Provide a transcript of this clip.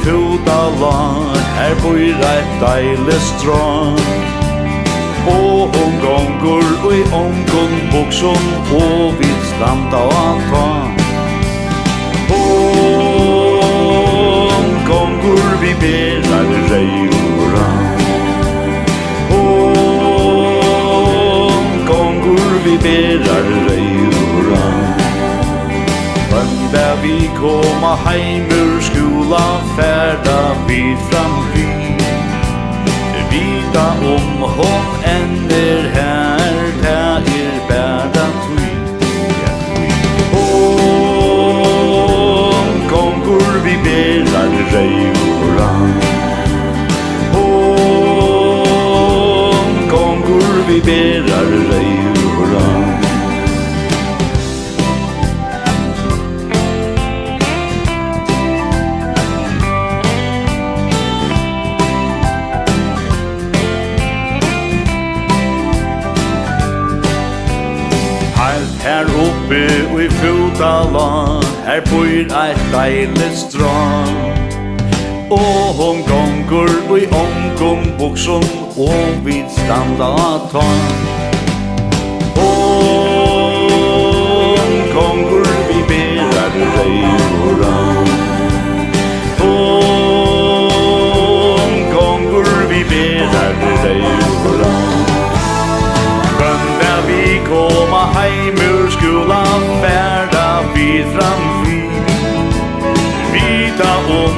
fotalag, her bor et deilig strand. Og hon gongur i ongun buksun, og vi standa av ta. Hon gongur vi berar reura. Hon gongur vi berar reura. Vanda vi koma heim ur skula, färda vi fram vi. Vita hon ender her, det bæra tui. Hon gongur vi berar reura. Hon gongur vi berar reura. Her oppe i fotalag, her bor et deilig strand. Og hon gongur i ongun buksun, og vi standa ta. Hon gongur vi berar reura. Hon gongur vi berar reura. Vanda vi koma heim ur skula, färda vi fram vi. Vita hon